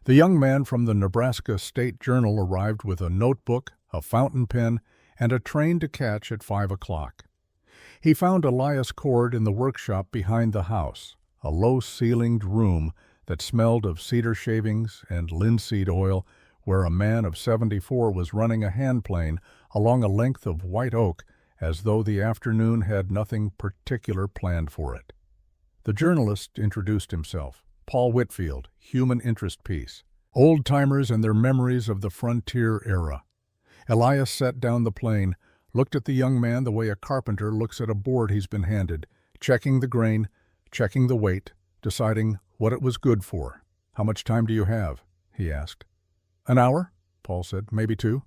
The young man from the Nebraska State Journal arrived with a notebook, a fountain pen, and a train to catch at 5 o'clock. He found Elias Cord in the workshop behind the house, a low-ceilinged room that smelled of cedar shavings and linseed oil, where a man of 74 was running a hand plane along a length of white oak as though the afternoon had nothing particular planned for it. The journalist introduced himself. Paul Whitfield, Human Interest Piece. Old-timers and their memories of the frontier era. Elias set down the plane, looked at the young man the way a carpenter looks at a board he's been handed, checking the grain, checking the weight, deciding what it was good for. "How much time do you have?" he asked. "An hour," Paul said, "maybe 2.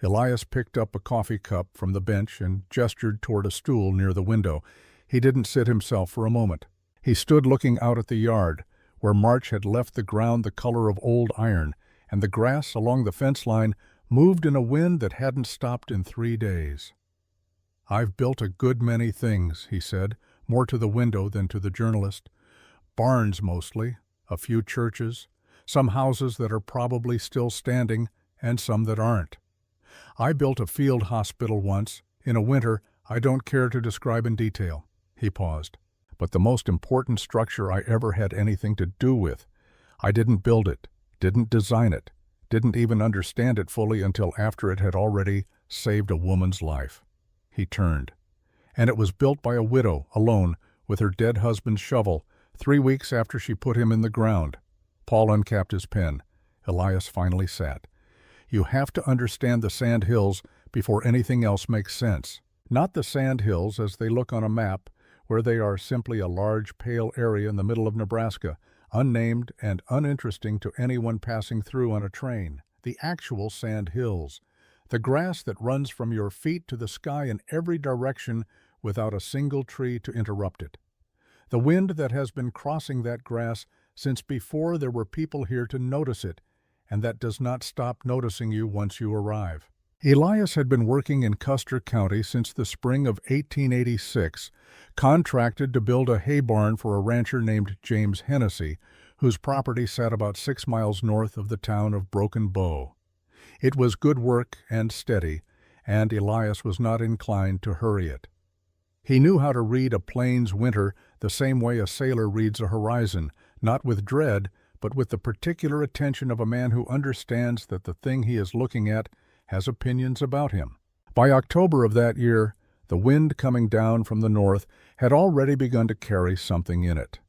Elias picked up a coffee cup from the bench and gestured toward a stool near the window. He didn't sit himself for a moment. He stood looking out at the yard, where March had left the ground the color of old iron, and the grass along the fence line moved in a wind that hadn't stopped in 3 days. "I've built a good many things," he said, more to the window than to the journalist. "Barns mostly, a few churches, some houses that are probably still standing, and some that aren't. I built a field hospital once, in a winter I don't care to describe in detail." He paused. "But the most important structure I ever had anything to do with. I didn't build it, didn't design it, didn't even understand it fully until after it had already saved a woman's life." He turned. "And it was built by a widow, alone, with her dead husband's shovel, 3 weeks after she put him in the ground." Paul uncapped his pen. Elias finally sat. "You have to understand the sand hills before anything else makes sense. Not the sand hills as they look on a map, where they are simply a large, pale area in the middle of Nebraska, unnamed and uninteresting to anyone passing through on a train. The actual sand hills. The grass that runs from your feet to the sky in every direction without a single tree to interrupt it. The wind that has been crossing that grass since before there were people here to notice it, and that does not stop noticing you once you arrive." Elias had been working in Custer County since the spring of 1886, contracted to build a hay barn for a rancher named James Hennessy, whose property sat about 6 miles north of the town of Broken Bow. It was good work and steady, and Elias was not inclined to hurry it. He knew how to read a plains winter the same way a sailor reads a horizon, not with dread, but with the particular attention of a man who understands that the thing he is looking at has opinions about him. By October of that year, the wind coming down from the north had already begun to carry something in it.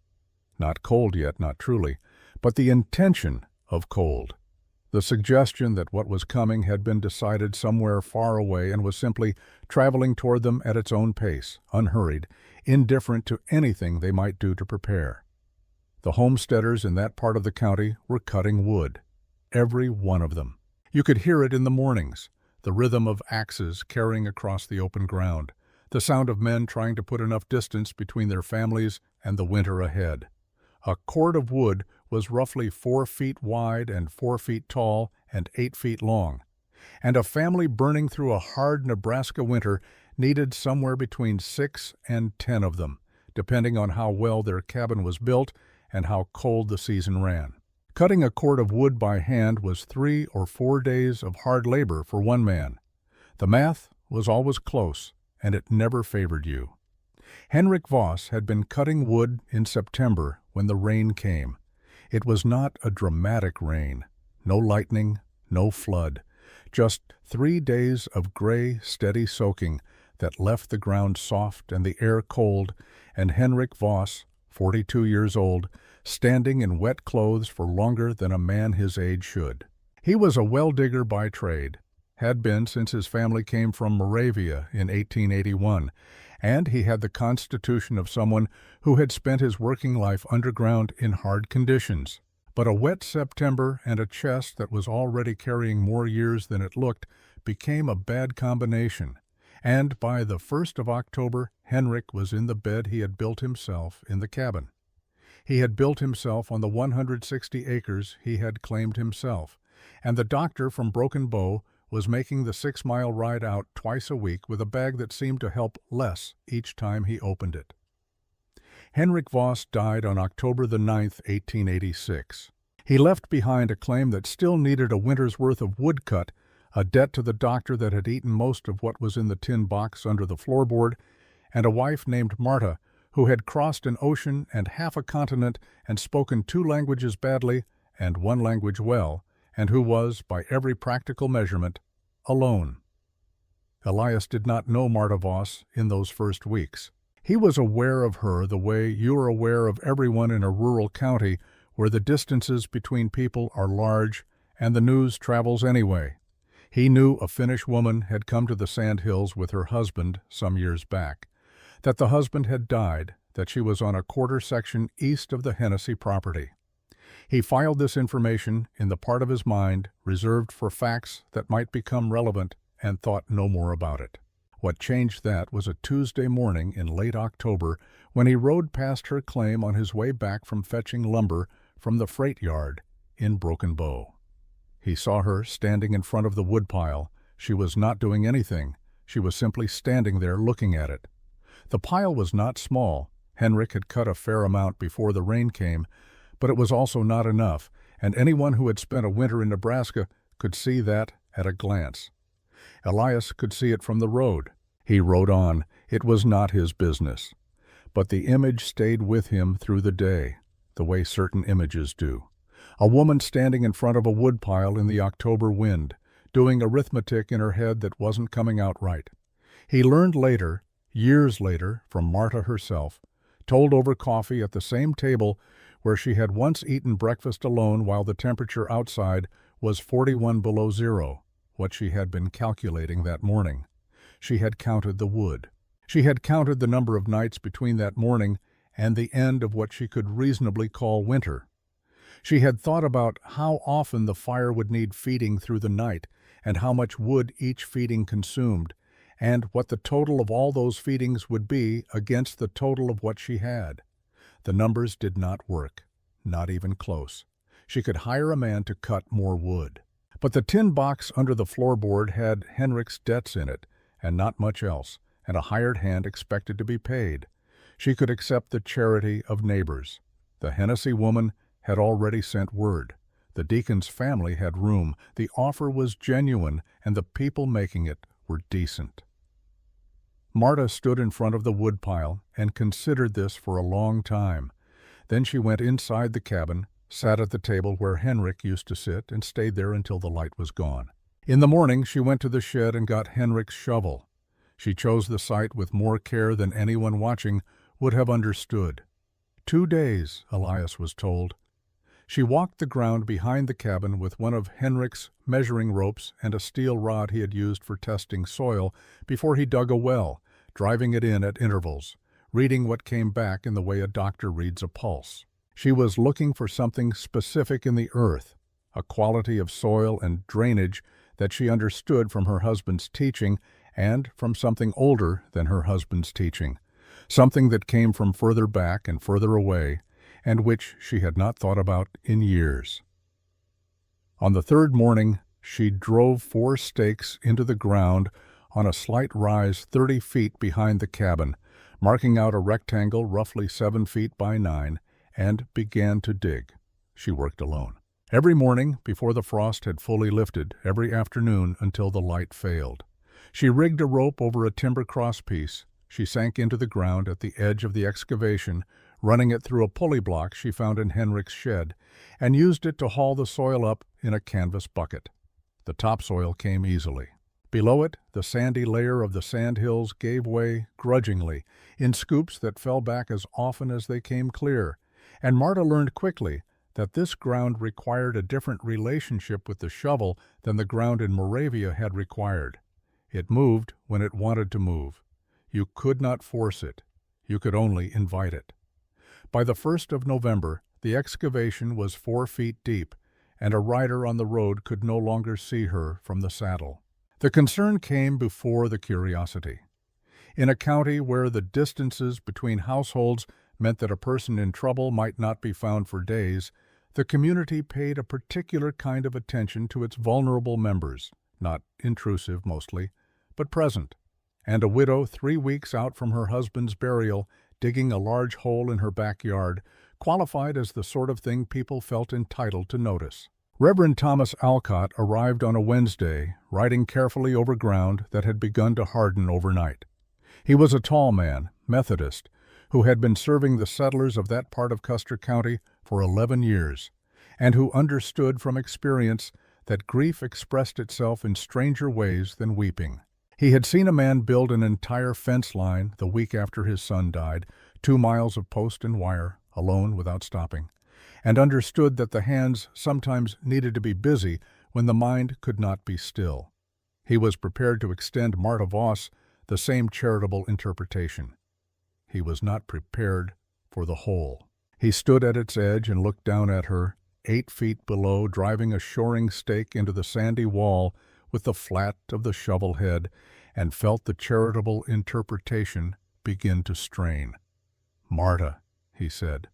Not cold yet, not truly, but the intention of cold. The suggestion that what was coming had been decided somewhere far away and was simply traveling toward them at its own pace, unhurried, indifferent to anything they might do to prepare. The homesteaders in that part of the county were cutting wood. Every one of them. You could hear it in the mornings, the rhythm of axes carrying across the open ground, the sound of men trying to put enough distance between their families and the winter ahead. A cord of wood was roughly 4 feet wide and 4 feet tall and 8 feet long, and a family burning through a hard Nebraska winter needed somewhere between 6 and 10 of them, depending on how well their cabin was built and how cold the season ran. Cutting a cord of wood by hand was 3 or 4 days of hard labor for one man. The math was always close, and it never favored you. Henrik Voss had been cutting wood in September when the rain came. It was not a dramatic rain, no lightning, no flood, just 3 days of gray, steady soaking that left the ground soft and the air cold, and Henrik Voss, 42 years old, standing in wet clothes for longer than a man his age should. He was a well-digger by trade, had been since his family came from Moravia in 1881, and he had the constitution of someone who had spent his working life underground in hard conditions. But a wet September and a chest that was already carrying more years than it looked became a bad combination, and by the 1st of October, Henrik was in the bed he had built himself in the cabin. He had built himself on the 160 acres he had claimed himself, and the doctor from Broken Bow was making the 6-mile ride out twice a week with a bag that seemed to help less each time he opened it. Henrik Voss died on October the 9th, 1886. He left behind a claim that still needed a winter's worth of wood cut, a debt to the doctor that had eaten most of what was in the tin box under the floorboard, and a wife named Marta, who had crossed an ocean and half a continent and spoken 2 languages badly and 1 language well, and who was, by every practical measurement, alone. Elias did not know Marta Voss in those first weeks. He was aware of her the way you are aware of everyone in a rural county where the distances between people are large and the news travels anyway. He knew a Finnish woman had come to the Sand Hills with her husband some years back, that the husband had died, that she was on a quarter section east of the Hennessy property. He filed this information in the part of his mind reserved for facts that might become relevant and thought no more about it. What changed that was a Tuesday morning in late October when he rode past her claim on his way back from fetching lumber from the freight yard in Broken Bow. He saw her standing in front of the woodpile. She was not doing anything. She was simply standing there looking at it. The pile was not small. Henrik had cut a fair amount before the rain came, but it was also not enough, and anyone who had spent a winter in Nebraska could see that at a glance. Elias could see it from the road. He rode on. It was not his business. But the image stayed with him through the day, the way certain images do. A woman standing in front of a woodpile in the October wind, doing arithmetic in her head that wasn't coming out right. He learned later, years later, from Marta herself, told over coffee at the same table where she had once eaten breakfast alone while the temperature outside was 41 below zero, what she had been calculating that morning. She had counted the wood. She had counted the number of nights between that morning and the end of what she could reasonably call winter. She had thought about how often the fire would need feeding through the night and how much wood each feeding consumed, and what the total of all those feedings would be against the total of what she had. The numbers did not work, not even close. She could hire a man to cut more wood. But the tin box under the floorboard had Henrik's debts in it, and not much else, and a hired hand expected to be paid. She could accept the charity of neighbors. The Hennessy woman had already sent word. The deacon's family had room. The offer was genuine, and the people making it were decent. Marta stood in front of the woodpile and considered this for a long time. Then she went inside the cabin, sat at the table where Henrik used to sit, and stayed there until the light was gone. In the morning she went to the shed and got Henrik's shovel. She chose the site with more care than anyone watching would have understood. 2 days, Elias was told. She walked the ground behind the cabin with one of Henrik's measuring ropes and a steel rod he had used for testing soil before he dug a well, driving it in at intervals, reading what came back in the way a doctor reads a pulse. She was looking for something specific in the earth, a quality of soil and drainage that she understood from her husband's teaching and from something older than her husband's teaching, something that came from further back and further away, and which she had not thought about in years. On the 3rd morning, she drove 4 stakes into the ground on a slight rise 30 feet behind the cabin, marking out a rectangle roughly 7 feet by 9, and began to dig. She worked alone. Every morning, before the frost had fully lifted, every afternoon until the light failed. She rigged a rope over a timber crosspiece. She sank into the ground at the edge of the excavation, running it through a pulley block she found in Henrik's shed, and used it to haul the soil up in a canvas bucket. The topsoil came easily. Below it, the sandy layer of the sand hills gave way grudgingly, in scoops that fell back as often as they came clear, and Marta learned quickly that this ground required a different relationship with the shovel than the ground in Moravia had required. It moved when it wanted to move. You could not force it. You could only invite it. By the 1st of November, the excavation was 4 feet deep, and a rider on the road could no longer see her from the saddle. The concern came before the curiosity. In a county where the distances between households meant that a person in trouble might not be found for days, the community paid a particular kind of attention to its vulnerable members, not intrusive mostly, but present. And a widow 3 weeks out from her husband's burial, digging a large hole in her backyard, qualified as the sort of thing people felt entitled to notice. Reverend Thomas Alcott arrived on a Wednesday, riding carefully over ground that had begun to harden overnight. He was a tall man, Methodist, who had been serving the settlers of that part of Custer County for 11 years, and who understood from experience that grief expressed itself in stranger ways than weeping. He had seen a man build an entire fence line the week after his son died, 2 miles of post and wire, alone without stopping, and understood that the hands sometimes needed to be busy when the mind could not be still. He was prepared to extend Marta Voss the same charitable interpretation. He was not prepared for the whole. He stood at its edge and looked down at her, 8 feet below, driving a shoring stake into the sandy wall with the flat of the shovel head, and felt the charitable interpretation begin to strain. "Marta," he said.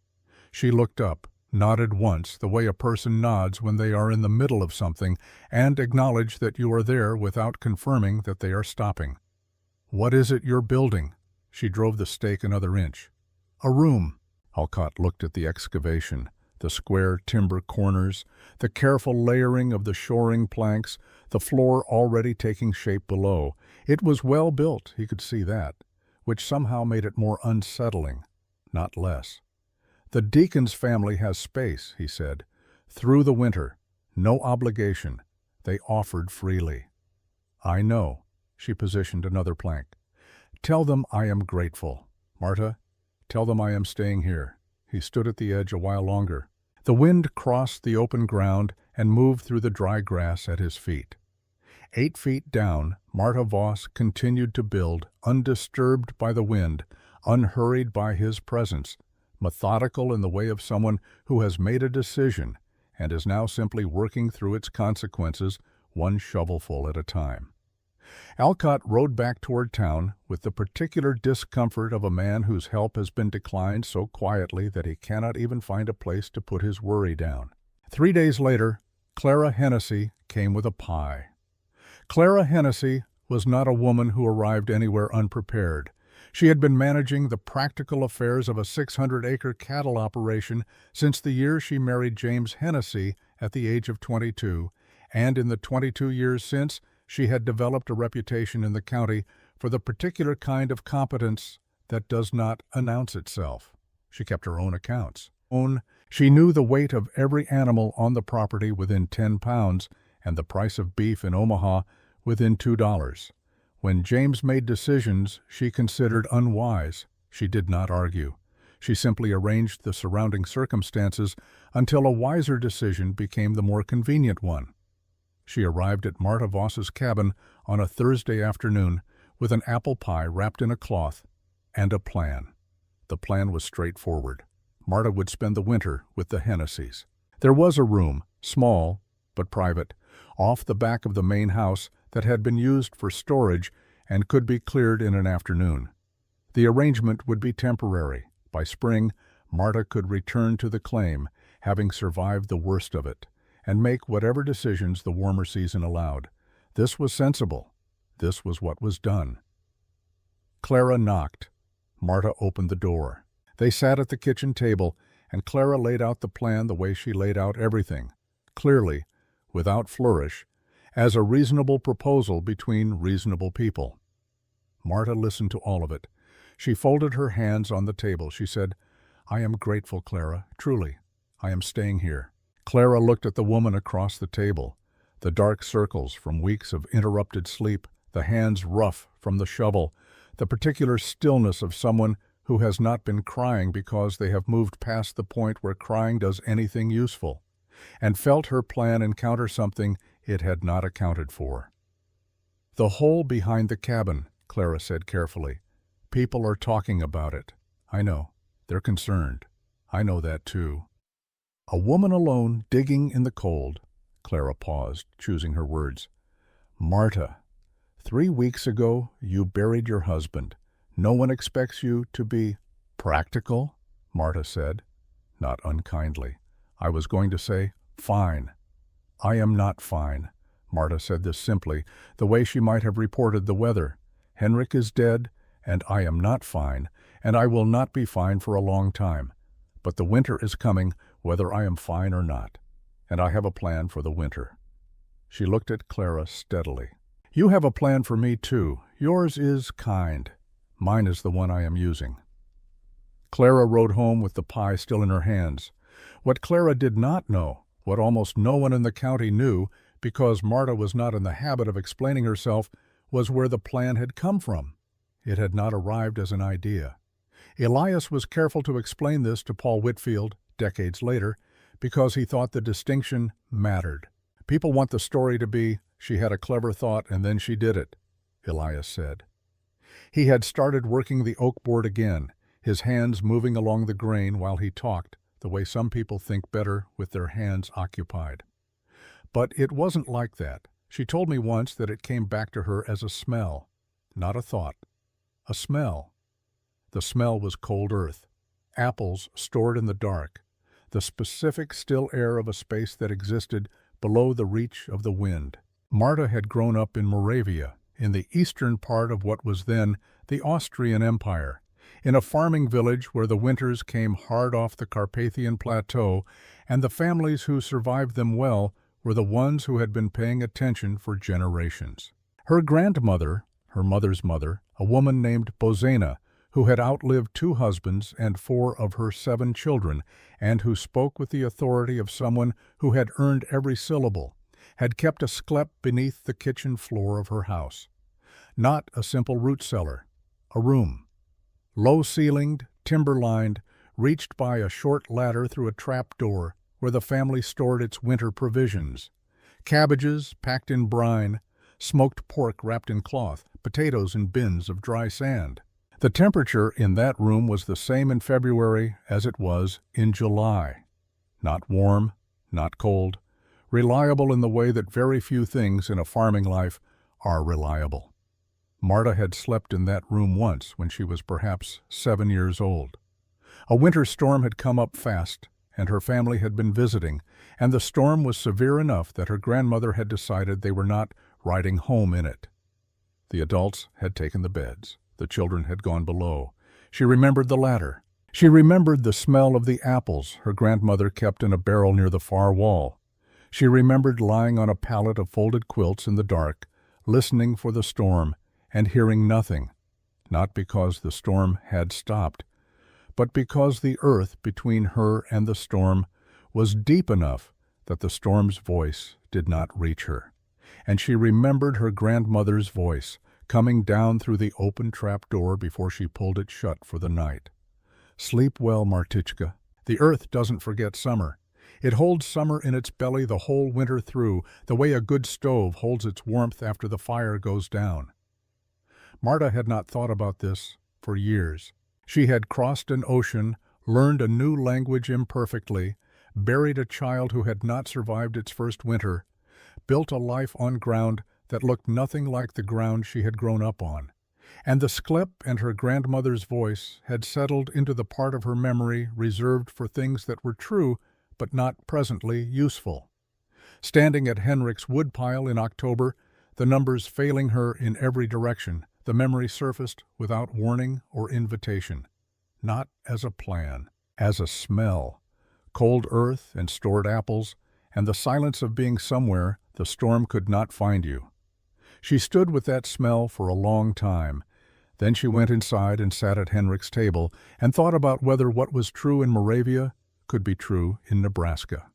She looked up, nodded once, the way a person nods when they are in the middle of something, and acknowledged that you are there without confirming that they are stopping. "What is it you're building?" She drove the stake another inch. "A room." Alcott looked at the excavation, the square timber corners, the careful layering of the shoring planks, the floor already taking shape below. It was well built, he could see that, which somehow made it more unsettling, not less. "The Deacon's family has space," he said. "Through the winter. No obligation. They offered freely." "I know." She positioned another plank. "Tell them I am grateful. Marta, tell them I am staying here." He stood at the edge a while longer. The wind crossed the open ground and moved through the dry grass at his feet. 8 feet down, Marta Voss continued to build, undisturbed by the wind, unhurried by his presence, methodical in the way of someone who has made a decision and is now simply working through its consequences, one shovelful at a time. Alcott rode back toward town with the particular discomfort of a man whose help has been declined so quietly that he cannot even find a place to put his worry down. 3 days later, Clara Hennessy came with a pie. Clara Hennessy was not a woman who arrived anywhere unprepared. She had been managing the practical affairs of a 600-acre cattle operation since the year she married James Hennessy at the age of 22, and in the 22 years since, she had developed a reputation in the county for the particular kind of competence that does not announce itself. She kept her own accounts. She knew the weight of every animal on the property within 10 pounds and the price of beef in Omaha within $2. When James made decisions she considered unwise, she did not argue. She simply arranged the surrounding circumstances until a wiser decision became the more convenient one. She arrived at Marta Voss's cabin on a Thursday afternoon with an apple pie wrapped in a cloth and a plan. The plan was straightforward. Marta would spend the winter with the Hennessys. There was a room, small but private, off the back of the main house that had been used for storage and could be cleared in an afternoon. The arrangement would be temporary. By spring, Marta could return to the claim, having survived the worst of it, and make whatever decisions the warmer season allowed. This was sensible. This was what was done. Clara knocked. Marta opened the door. They sat at the kitchen table, and Clara laid out the plan the way she laid out everything, clearly, without flourish, as a reasonable proposal between reasonable people. Marta listened to all of it. She folded her hands on the table. She said, "I am grateful, Clara, truly. I am staying here." Clara looked at the woman across the table, the dark circles from weeks of interrupted sleep, the hands rough from the shovel, the particular stillness of someone who has not been crying because they have moved past the point where crying does anything useful, and felt her plan encounter something it had not accounted for. "The hole behind the cabin," Clara said carefully. "People are talking about it. I know. They're concerned. I know that too." "A woman alone digging in the cold." Clara paused, choosing her words. "Marta, 3 weeks ago you buried your husband. No one expects you to be practical," Marta said, not unkindly. "I was going to say, fine." "I am not fine." Marta said this simply, the way she might have reported the weather. "Henrik is dead, and I am not fine, and I will not be fine for a long time. But the winter is coming, whether I am fine or not, and I have a plan for the winter." She looked at Clara steadily. "You have a plan for me, too. Yours is kind. Mine is the one I am using." Clara rode home with the pie still in her hands. What Clara did not know, what almost no one in the county knew, because Marta was not in the habit of explaining herself, was where the plan had come from. It had not arrived as an idea. Elias was careful to explain this to Paul Whitfield, decades later, because he thought the distinction mattered. "People want the story to be, 'She had a clever thought and then she did it,'" Elias said. He had started working the oak board again, his hands moving along the grain while he talked, the way some people think better with their hands occupied. But it wasn't like that. She told me once that it came back to her as a smell, not a thought. A smell. The smell was cold earth, apples stored in the dark, the specific still air of a space that existed below the reach of the wind. Marta had grown up in Moravia, in the eastern part of what was then the Austrian Empire, in a farming village where the winters came hard off the Carpathian Plateau, and the families who survived them well were the ones who had been paying attention for generations. Her grandmother, her mother's mother, a woman named Bozena, who had outlived 2 husbands and 4 of her 7 children, and who spoke with the authority of someone who had earned every syllable, had kept a sklep beneath the kitchen floor of her house. Not a simple root cellar, a room. Low-ceilinged, timber-lined, reached by a short ladder through a trap door where the family stored its winter provisions. Cabbages packed in brine, smoked pork wrapped in cloth, potatoes in bins of dry sand. The temperature in that room was the same in February as it was in July. Not warm, not cold, reliable in the way that very few things in a farming life are reliable. Marta had slept in that room once when she was perhaps 7 years old. A winter storm had come up fast, and her family had been visiting, and the storm was severe enough that her grandmother had decided they were not riding home in it. The adults had taken the beds. The children had gone below. She remembered the ladder. She remembered the smell of the apples her grandmother kept in a barrel near the far wall. She remembered lying on a pallet of folded quilts in the dark, listening for the storm, and hearing nothing, not because the storm had stopped, but because the earth between her and the storm was deep enough that the storm's voice did not reach her. And she remembered her grandmother's voice, coming down through the open trap door before she pulled it shut for the night. "Sleep well, Martichka. The earth doesn't forget summer. It holds summer in its belly the whole winter through, the way a good stove holds its warmth after the fire goes down." Marta had not thought about this for years. She had crossed an ocean, learned a new language imperfectly, buried a child who had not survived its first winter, built a life on ground that looked nothing like the ground she had grown up on, and the sklep and her grandmother's voice had settled into the part of her memory reserved for things that were true but not presently useful. Standing at Henrik's woodpile in October, the numbers failing her in every direction, the memory surfaced without warning or invitation, not as a plan, as a smell, cold earth and stored apples, and the silence of being somewhere the storm could not find you. She stood with that smell for a long time. Then she went inside and sat at Henrik's table and thought about whether what was true in Moravia could be true in Nebraska.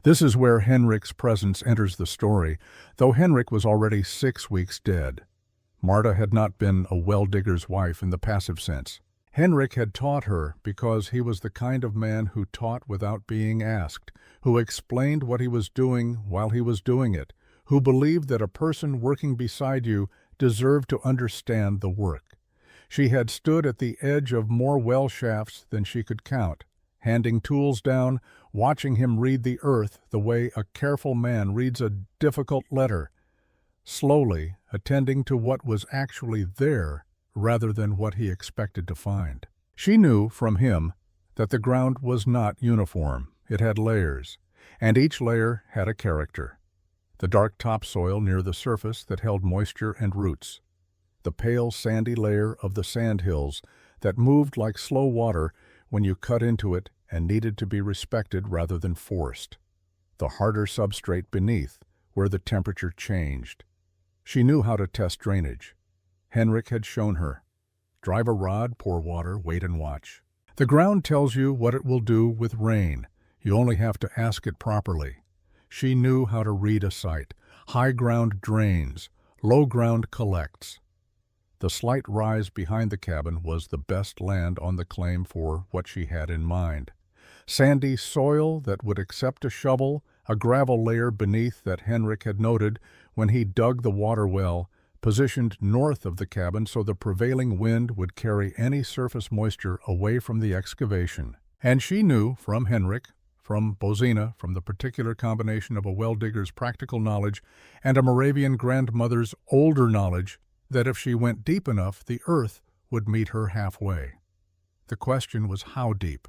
This is where Henrik's presence enters the story, though Henrik was already 6 weeks dead. Marta had not been a well-digger's wife in the passive sense. Henrik had taught her because he was the kind of man who taught without being asked, who explained what he was doing while he was doing it, who believed that a person working beside you deserved to understand the work. She had stood at the edge of more well shafts than she could count, handing tools down, watching him read the earth the way a careful man reads a difficult letter, slowly attending to what was actually there rather than what he expected to find. She knew from him that the ground was not uniform. It had layers, and each layer had a character. The dark topsoil near the surface that held moisture and roots, the pale sandy layer of the sandhills that moved like slow water when you cut into it and needed to be respected rather than forced. The harder substrate beneath, where the temperature changed. She knew how to test drainage. Henrik had shown her. Drive a rod, pour water, wait and watch. The ground tells you what it will do with rain. You only have to ask it properly. She knew how to read a site. High ground drains, low ground collects. The slight rise behind the cabin was the best land on the claim for what she had in mind. Sandy soil that would accept a shovel, a gravel layer beneath that Henrik had noted when he dug the water well, positioned north of the cabin so the prevailing wind would carry any surface moisture away from the excavation. And she knew from Henrik, from Bozina, from the particular combination of a well-digger's practical knowledge and a Moravian grandmother's older knowledge, that if she went deep enough, the earth would meet her halfway. The question was how deep.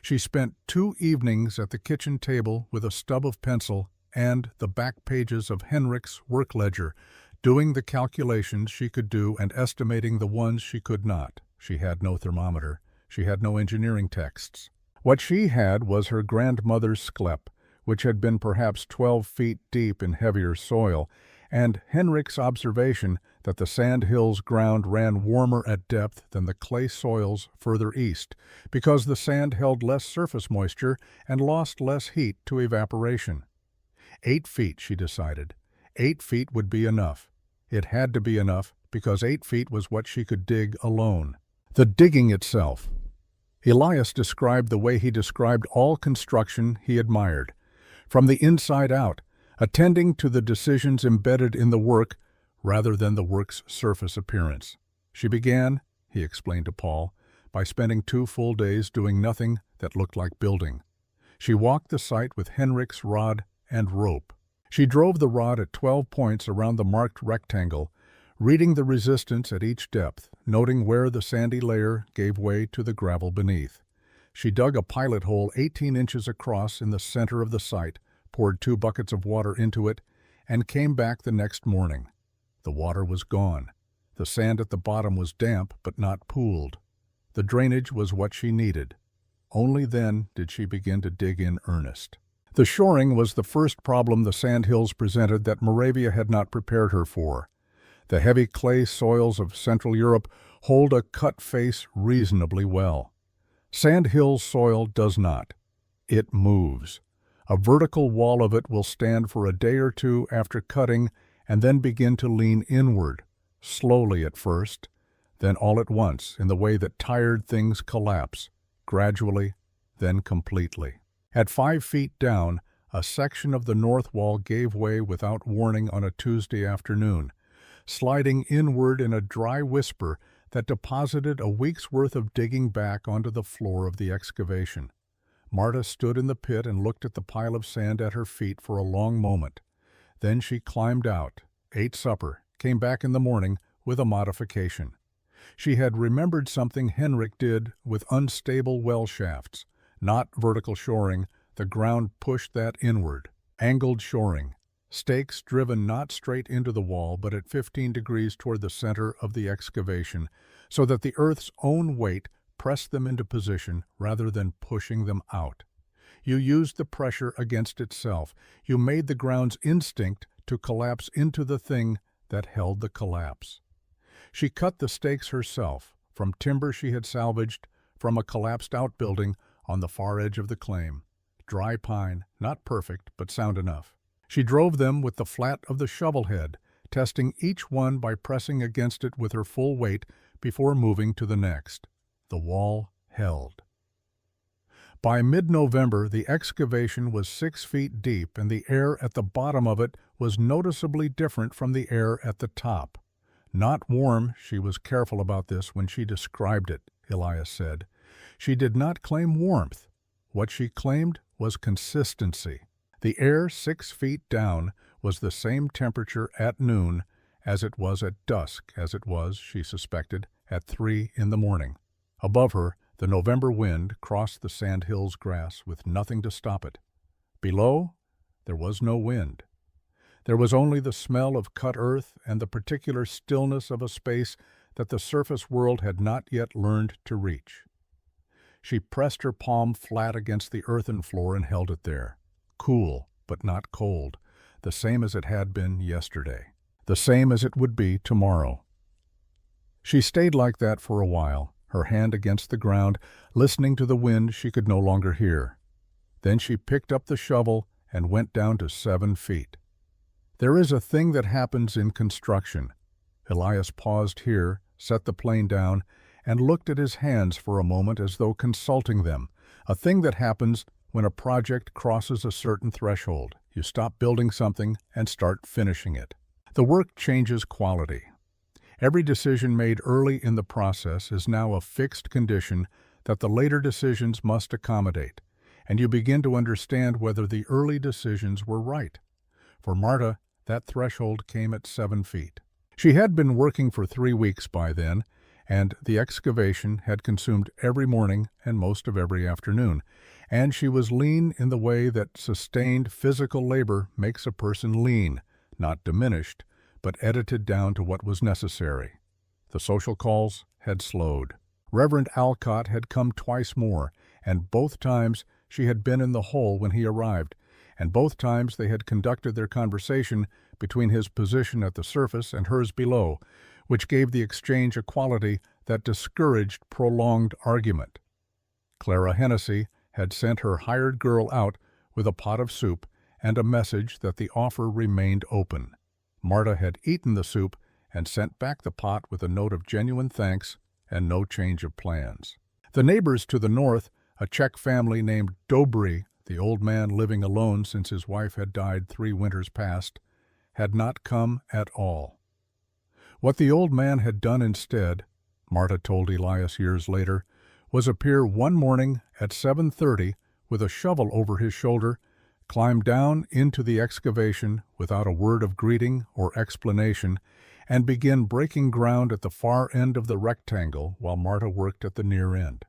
She spent 2 evenings at the kitchen table with a stub of pencil and the back pages of Henrik's work ledger, doing the calculations she could do and estimating the ones she could not. She had no thermometer. She had no engineering texts. What she had was her grandmother's sklep, which had been perhaps 12 feet deep in heavier soil, and Henrik's observation that the sand hills ground ran warmer at depth than the clay soils further east, because the sand held less surface moisture and lost less heat to evaporation. 8 feet, she decided. 8 feet would be enough. It had to be enough because 8 feet was what she could dig alone. The digging itself. Elias described the way he described all construction he admired. From the inside out, attending to the decisions embedded in the work rather than the work's surface appearance. She began, he explained to Paul, by spending 2 full days doing nothing that looked like building. She walked the site with Henrik's rod and rope. She drove the rod at 12 points around the marked rectangle, reading the resistance at each depth, noting where the sandy layer gave way to the gravel beneath. She dug a pilot hole 18 inches across in the center of the site, poured 2 buckets of water into it, and came back the next morning. The water was gone. The sand at the bottom was damp but not pooled. The drainage was what she needed. Only then did she begin to dig in earnest. The shoring was the first problem the sandhills presented that Moravia had not prepared her for. The heavy clay soils of Central Europe hold a cut face reasonably well. Sandhill soil does not. It moves. A vertical wall of it will stand for a day or two after cutting and then begin to lean inward, slowly at first, then all at once in the way that tired things collapse, gradually, then completely. At 5 feet down, a section of the north wall gave way without warning on a Tuesday afternoon, sliding inward in a dry whisper that deposited a week's worth of digging back onto the floor of the excavation. Marta stood in the pit and looked at the pile of sand at her feet for a long moment. Then she climbed out, ate supper, came back in the morning with a modification. She had remembered something Henrik did with unstable well shafts. Not vertical shoring, the ground pushed that inward. Angled shoring. Stakes driven not straight into the wall but at 15 degrees toward the center of the excavation, so that the earth's own weight pressed them into position rather than pushing them out. You used the pressure against itself. You made the ground's instinct to collapse into the thing that held the collapse. She cut the stakes herself, from timber she had salvaged from a collapsed outbuilding on the far edge of the claim. Dry pine, not perfect, but sound enough. She drove them with the flat of the shovel head, testing each one by pressing against it with her full weight before moving to the next. The wall held. By mid-November, the excavation was 6 feet deep, and the air at the bottom of it was noticeably different from the air at the top. Not warm, she was careful about this when she described it, Elias said. She did not claim warmth. What she claimed was consistency. The air 6 feet down was the same temperature at noon as it was at dusk, as it was, she suspected, at 3 in the morning. Above her, the November wind crossed the sandhills grass with nothing to stop it. Below, there was no wind. There was only the smell of cut earth and the particular stillness of a space that the surface world had not yet learned to reach. She pressed her palm flat against the earthen floor and held it there. Cool, but not cold. The same as it had been yesterday. The same as it would be tomorrow. She stayed like that for a while, her hand against the ground, listening to the wind she could no longer hear. Then she picked up the shovel and went down to 7 feet. There is a thing that happens in construction. Elias paused here, set the plane down, and looked at his hands for a moment as though consulting them. A thing that happens when a project crosses a certain threshold. You stop building something and start finishing it. The work changes quality. Every decision made early in the process is now a fixed condition that the later decisions must accommodate, and you begin to understand whether the early decisions were right. For Marta, that threshold came at 7 feet. She had been working for 3 weeks by then, and the excavation had consumed every morning and most of every afternoon, and she was lean in the way that sustained physical labor makes a person lean, not diminished, but edited down to what was necessary. The social calls had slowed. Reverend Alcott had come twice more, and both times she had been in the hole when he arrived, and both times they had conducted their conversation between his position at the surface and hers below, which gave the exchange a quality that discouraged prolonged argument. Clara Hennessy had sent her hired girl out with a pot of soup and a message that the offer remained open. Marta had eaten the soup and sent back the pot with a note of genuine thanks and no change of plans. The neighbors to the north, a Czech family named Dobry, the old man living alone since his wife had died 3 winters past, had not come at all. What the old man had done instead, Marta told Elias years later, was appear one morning at 7:30 with a shovel over his shoulder, climb down into the excavation without a word of greeting or explanation, and begin breaking ground at the far end of the rectangle while Marta worked at the near end.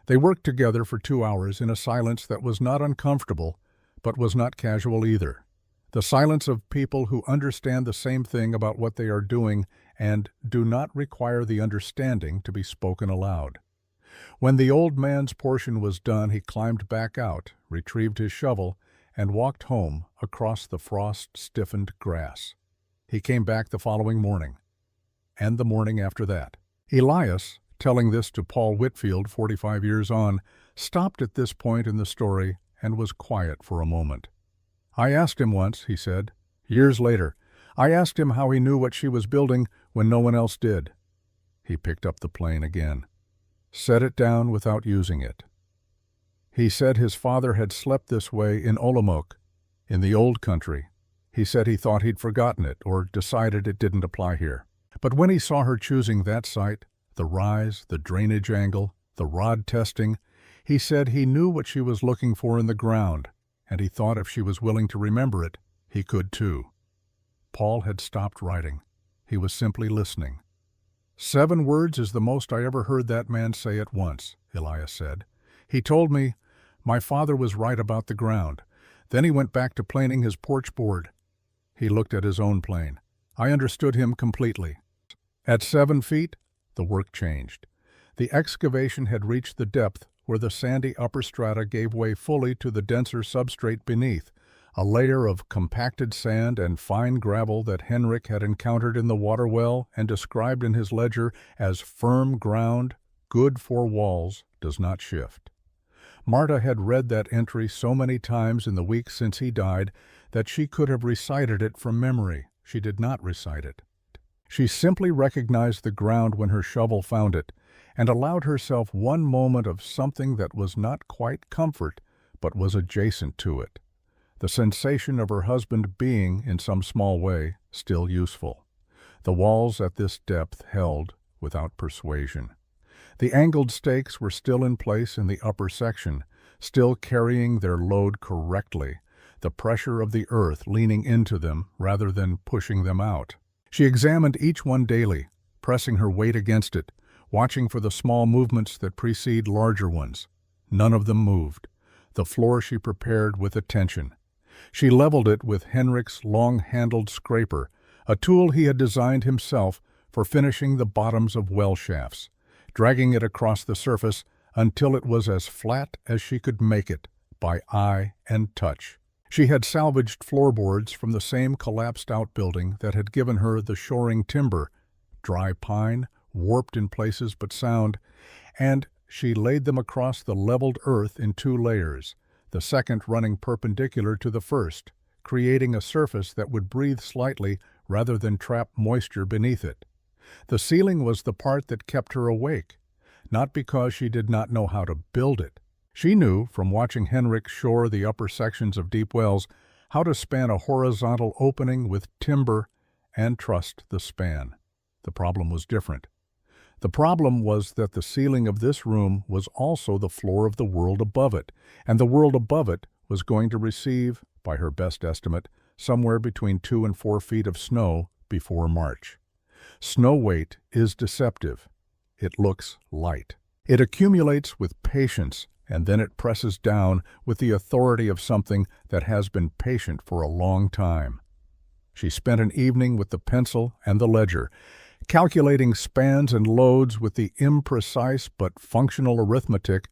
They worked together for 2 hours in a silence that was not uncomfortable, but was not casual either. The silence of people who understand the same thing about what they are doing and do not require the understanding to be spoken aloud. When the old man's portion was done, he climbed back out, retrieved his shovel, and walked home across the frost-stiffened grass. He came back the following morning, and the morning after that. Elias, telling this to Paul Whitfield 45 years on, stopped at this point in the story and was quiet for a moment. "I asked him once," he said, years later, "I asked him how he knew what she was building when no one else did." He picked up the plane again, set it down without using it. He said his father had slept this way in Olomouc, in the old country. He said he thought he'd forgotten it or decided it didn't apply here. But when he saw her choosing that site, the rise, the drainage angle, the rod testing, he said he knew what she was looking for in the ground, and he thought if she was willing to remember it, he could too. Paul had stopped writing. He was simply listening. 7 words is the most I ever heard that man say at once, Elias said. He told me, my father was right about the ground. Then he went back to planing his porch board. He looked at his own plane. I understood him completely. At 7 feet, the work changed. The excavation had reached the depth where the sandy upper strata gave way fully to the denser substrate beneath, a layer of compacted sand and fine gravel that Henrik had encountered in the water well and described in his ledger as firm ground, good for walls, does not shift. Marta had read that entry so many times in the weeks since he died that she could have recited it from memory. She did not recite it. She simply recognized the ground when her shovel found it, and allowed herself one moment of something that was not quite comfort, but was adjacent to it. The sensation of her husband being, in some small way, still useful. The walls at this depth held without persuasion. The angled stakes were still in place in the upper section, still carrying their load correctly, the pressure of the earth leaning into them rather than pushing them out. She examined each one daily, pressing her weight against it, watching for the small movements that precede larger ones. None of them moved. The floor she prepared with attention. She leveled it with Henrik's long-handled scraper, a tool he had designed himself for finishing the bottoms of well shafts. Dragging it across the surface, until it was as flat as she could make it by eye and touch. She had salvaged floorboards from the same collapsed outbuilding that had given her the shoring timber, dry pine, warped in places but sound, and she laid them across the leveled earth in 2 layers, the second running perpendicular to the first, creating a surface that would breathe slightly rather than trap moisture beneath it. The ceiling was the part that kept her awake, not because she did not know how to build it. She knew, from watching Henrik shore the upper sections of deep wells, how to span a horizontal opening with timber and trust the span. The problem was different. The problem was that the ceiling of this room was also the floor of the world above it, and the world above it was going to receive, by her best estimate, somewhere between 2 and 4 feet of snow before March. Snow weight is deceptive. It looks light. It accumulates with patience, and then it presses down with the authority of something that has been patient for a long time. She spent an evening with the pencil and the ledger, calculating spans and loads with the imprecise but functional arithmetic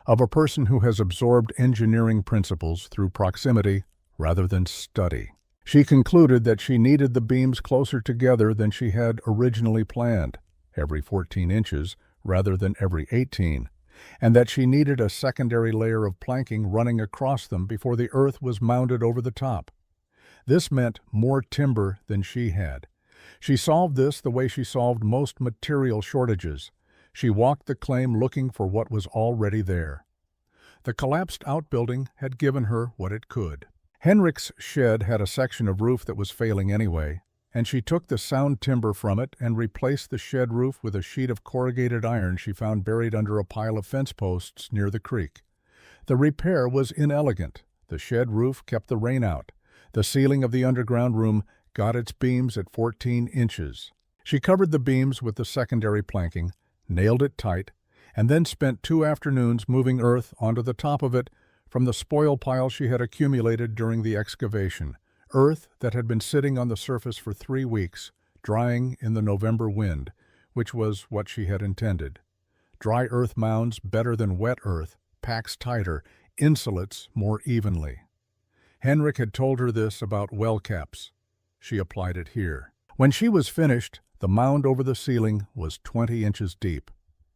of a person who has absorbed engineering principles through proximity rather than study. She concluded that she needed the beams closer together than she had originally planned, every 14 inches rather than every 18, and that she needed a secondary layer of planking running across them before the earth was mounded over the top. This meant more timber than she had. She solved this the way she solved most material shortages. She walked the claim looking for what was already there. The collapsed outbuilding had given her what it could. Henrik's shed had a section of roof that was failing anyway, and she took the sound timber from it and replaced the shed roof with a sheet of corrugated iron she found buried under a pile of fence posts near the creek. The repair was inelegant. The shed roof kept the rain out. The ceiling of the underground room got its beams at 14 inches. She covered the beams with the secondary planking, nailed it tight, and then spent 2 afternoons moving earth onto the top of it from the spoil pile she had accumulated during the excavation, earth that had been sitting on the surface for 3 weeks, drying in the November wind, which was what she had intended. Dry earth mounds better than wet earth, packs tighter, insulates more evenly. Henrik had told her this about well caps. She applied it here. When she was finished, the mound over the ceiling was 20 inches deep.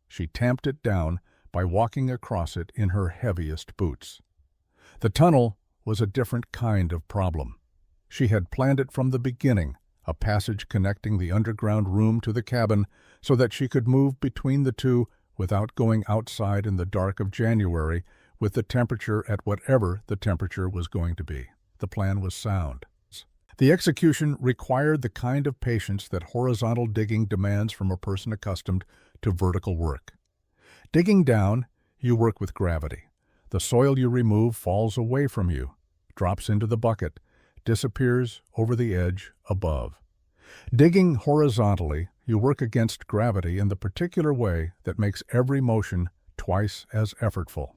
She tamped it down by walking across it in her heaviest boots. The tunnel was a different kind of problem. She had planned it from the beginning, a passage connecting the underground room to the cabin so that she could move between the two without going outside in the dark of January with the temperature at whatever the temperature was going to be. The plan was sound. The execution required the kind of patience that horizontal digging demands from a person accustomed to vertical work. Digging down, you work with gravity. The soil you remove falls away from you, drops into the bucket, disappears over the edge above. Digging horizontally, you work against gravity in the particular way that makes every motion twice as effortful.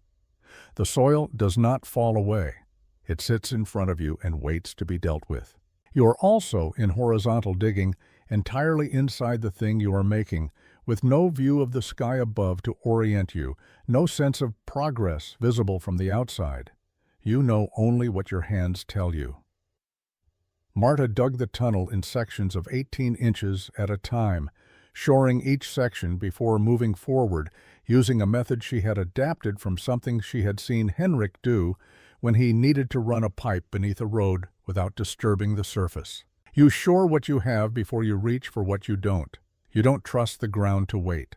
The soil does not fall away. It sits in front of you and waits to be dealt with. You are also, in horizontal digging, entirely inside the thing you are making, with no view of the sky above to orient you, no sense of progress visible from the outside. You know only what your hands tell you. Marta dug the tunnel in sections of 18 inches at a time, shoring each section before moving forward, using a method she had adapted from something she had seen Henrik do when he needed to run a pipe beneath a road without disturbing the surface. You shore what you have before you reach for what you don't. You don't trust the ground to wait.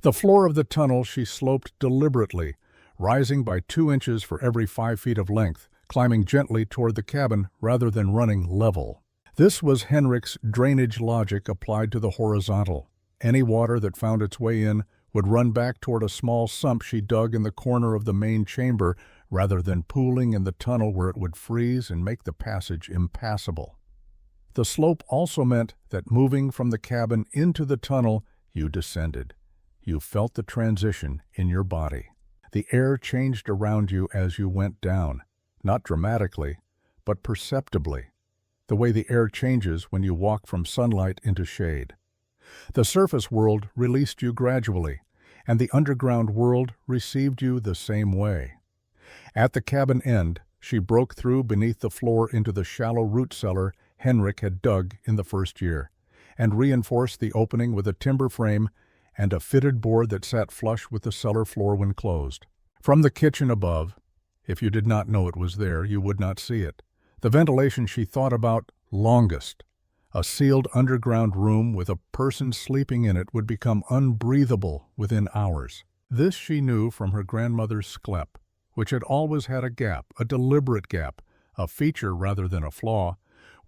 The floor of the tunnel she sloped deliberately, rising by 2 inches for every 5 feet of length, climbing gently toward the cabin rather than running level. This was Henrik's drainage logic applied to the horizontal. Any water that found its way in would run back toward a small sump she dug in the corner of the main chamber rather than pooling in the tunnel where it would freeze and make the passage impassable. The slope also meant that moving from the cabin into the tunnel, you descended. You felt the transition in your body. The air changed around you as you went down, not dramatically, but perceptibly, the way the air changes when you walk from sunlight into shade. The surface world released you gradually, and the underground world received you the same way. At the cabin end, she broke through beneath the floor into the shallow root cellar Henrik had dug in the first year, and reinforced the opening with a timber frame and a fitted board that sat flush with the cellar floor when closed. From the kitchen above, if you did not know it was there, you would not see it. The ventilation she thought about longest. A sealed underground room with a person sleeping in it would become unbreathable within hours. This she knew from her grandmother's sklep, which had always had a gap, a deliberate gap, a feature rather than a flaw,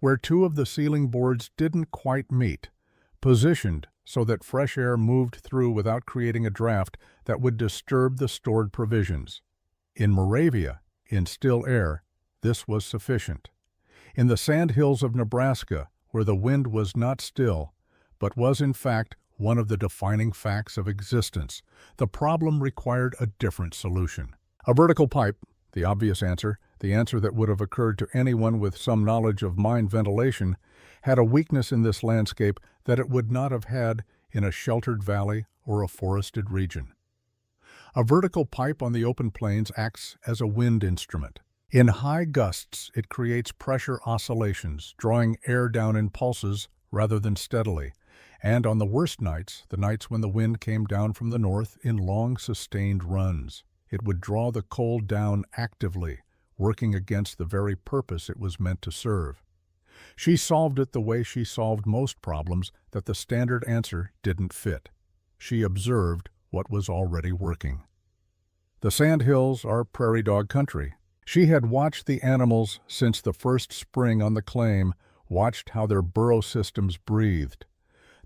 where two of the ceiling boards didn't quite meet, positioned so that fresh air moved through without creating a draft that would disturb the stored provisions. In Moravia, in still air, this was sufficient. In the sand hills of Nebraska, where the wind was not still, but was in fact one of the defining facts of existence, the problem required a different solution. A vertical pipe, the obvious answer, the answer that would have occurred to anyone with some knowledge of mine ventilation, had a weakness in this landscape that it would not have had in a sheltered valley or a forested region. A vertical pipe on the open plains acts as a wind instrument. In high gusts, it creates pressure oscillations, drawing air down in pulses rather than steadily, and on the worst nights, the nights when the wind came down from the north in long, sustained runs, it would draw the cold down actively, working against the very purpose it was meant to serve. She solved it the way she solved most problems that the standard answer didn't fit. She observed what was already working. The sandhills are prairie dog country. She had watched the animals since the first spring on the claim, watched how their burrow systems breathed.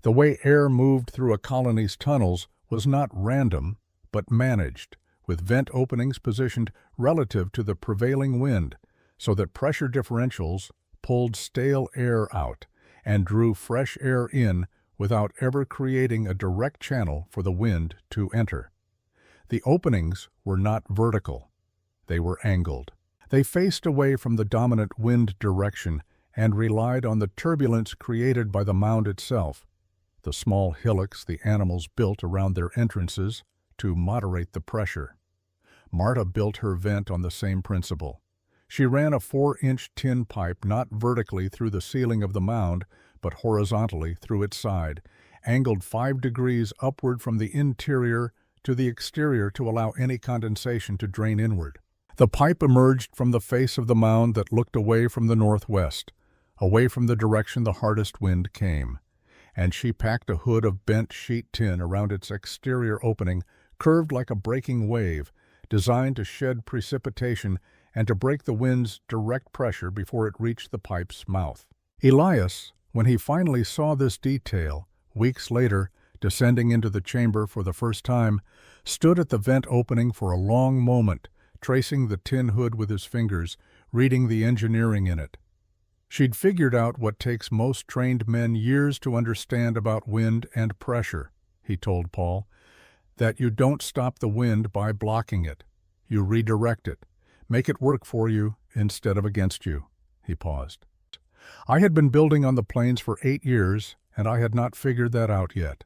The way air moved through a colony's tunnels was not random, but managed, with vent openings positioned relative to the prevailing wind, so that pressure differentials pulled stale air out and drew fresh air in without ever creating a direct channel for the wind to enter. The openings were not vertical. They were angled. They faced away from the dominant wind direction and relied on the turbulence created by the mound itself, the small hillocks the animals built around their entrances to moderate the pressure. Marta built her vent on the same principle. She ran a 4-inch tin pipe not vertically through the ceiling of the mound, but horizontally through its side, angled 5 degrees upward from the interior to the exterior to allow any condensation to drain inward. The pipe emerged from the face of the mound that looked away from the northwest, away from the direction the hardest wind came, and she packed a hood of bent sheet tin around its exterior opening, curved like a breaking wave, designed to shed precipitation and to break the wind's direct pressure before it reached the pipe's mouth. Elias, when he finally saw this detail, weeks later, descending into the chamber for the first time, stood at the vent opening for a long moment, tracing the tin hood with his fingers, reading the engineering in it. She'd figured out what takes most trained men years to understand about wind and pressure, he told Paul, that you don't stop the wind by blocking it. You redirect it. Make it work for you instead of against you. He paused. I had been building on the plains for 8 years, and I had not figured that out yet.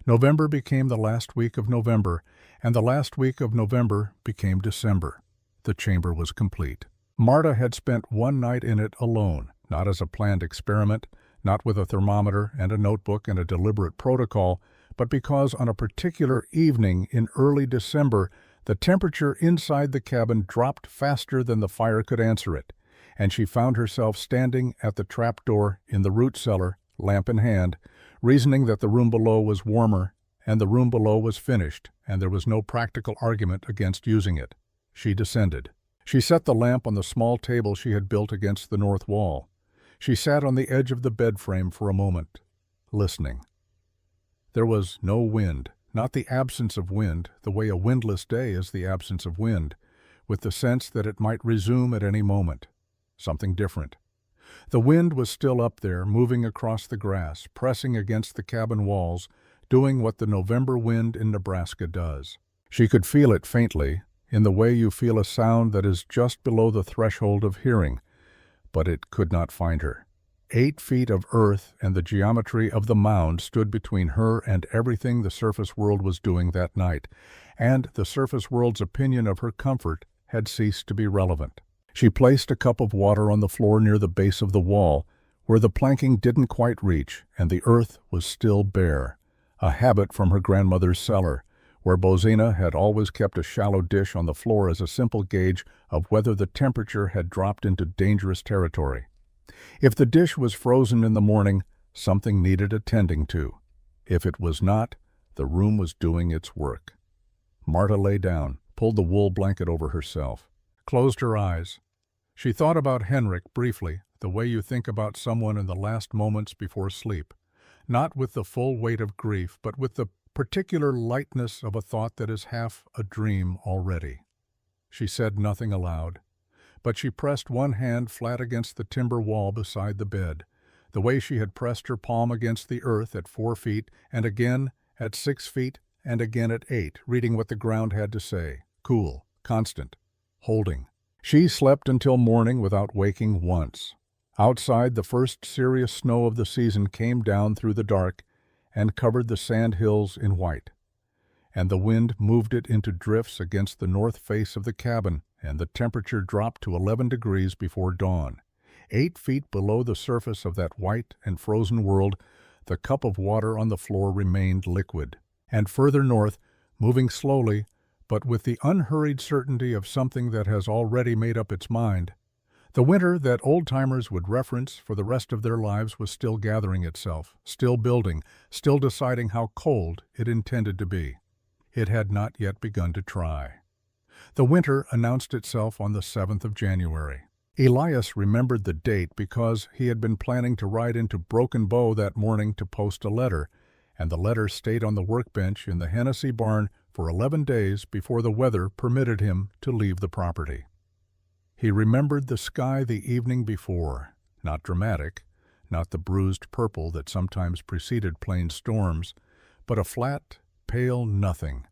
November became the last week of November, and the last week of November became December. The chamber was complete. Marta had spent one night in it alone, not as a planned experiment, not with a thermometer and a notebook and a deliberate protocol, but because on a particular evening in early December, the temperature inside the cabin dropped faster than the fire could answer it, and she found herself standing at the trapdoor in the root cellar, lamp in hand, reasoning that the room below was warmer and the room below was finished, and there was no practical argument against using it. She descended. She set the lamp on the small table she had built against the north wall. She sat on the edge of the bed frame for a moment, listening. There was no wind, not the absence of wind, the way a windless day is the absence of wind, with the sense that it might resume at any moment. Something different. The wind was still up there, moving across the grass, pressing against the cabin walls, doing what the November wind in Nebraska does. She could feel it faintly, in the way you feel a sound that is just below the threshold of hearing, but it could not find her. 8 feet of earth and the geometry of the mound stood between her and everything the surface world was doing that night, and the surface world's opinion of her comfort had ceased to be relevant. She placed a cup of water on the floor near the base of the wall, where the planking didn't quite reach and the earth was still bare, a habit from her grandmother's cellar, where Bozina had always kept a shallow dish on the floor as a simple gauge of whether the temperature had dropped into dangerous territory. If the dish was frozen in the morning, something needed attending to. If it was not, the room was doing its work. Marta lay down, pulled the wool blanket over herself, closed her eyes. She thought about Henrik briefly, the way you think about someone in the last moments before sleep, not with the full weight of grief, but with the particular lightness of a thought that is half a dream already. She said nothing aloud, but she pressed one hand flat against the timber wall beside the bed, the way she had pressed her palm against the earth at 4 feet, and again at 6 feet, and again at 8, reading what the ground had to say, cool, constant, holding. She slept until morning without waking once. Outside, the first serious snow of the season came down through the dark and covered the sand hills in white, and the wind moved it into drifts against the north face of the cabin, and the temperature dropped to 11 degrees before dawn. 8 feet below the surface of that white and frozen world, the cup of water on the floor remained liquid. And further north, moving slowly, but with the unhurried certainty of something that has already made up its mind, the winter that old-timers would reference for the rest of their lives was still gathering itself, still building, still deciding how cold it intended to be. It had not yet begun to try. The winter announced itself on the 7th of January. Elias remembered the date because he had been planning to ride into Broken Bow that morning to post a letter, and the letter stayed on the workbench in the Hennessy barn for 11 days before the weather permitted him to leave the property. He remembered the sky the evening before, not dramatic, not the bruised purple that sometimes preceded plain storms, but a flat, pale nothing,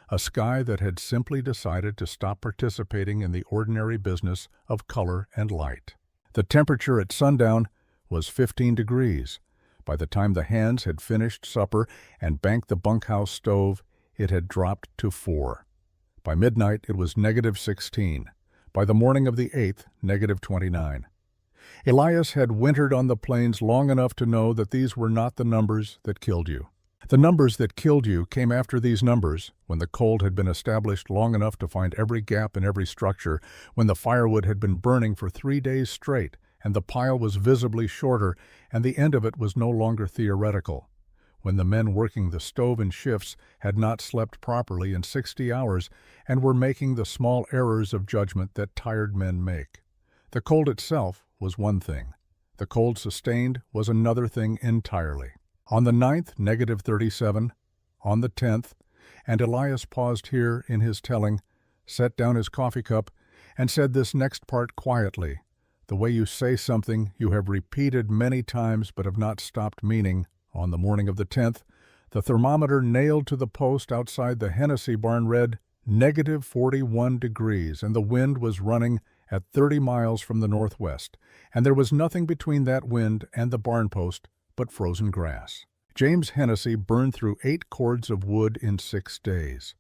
a sky that had simply decided to stop participating in the ordinary business of color and light. The temperature at sundown was 15 degrees. By the time the hands had finished supper and banked the bunkhouse stove, it had dropped to 4. By midnight, it was -16. By the morning of the 8th, -29. Elias had wintered on the plains long enough to know that these were not the numbers that killed you. The numbers that killed you came after these numbers, when the cold had been established long enough to find every gap in every structure, when the firewood had been burning for 3 days straight, and the pile was visibly shorter, and the end of it was no longer theoretical, when the men working the stove in shifts had not slept properly in 60 hours and were making the small errors of judgment that tired men make. The cold itself was one thing. The cold sustained was another thing entirely. On the 9th, -37. On the 10th, and Elias paused here in his telling, set down his coffee cup, and said this next part quietly, the way you say something you have repeated many times but have not stopped meaning. On the morning of the 10th, the thermometer nailed to the post outside the Hennessy barn read -41 degrees, and the wind was running at 30 miles from the northwest, and there was nothing between that wind and the barn post but frozen grass. James Hennessy burned through 8 cords of wood in 6 days.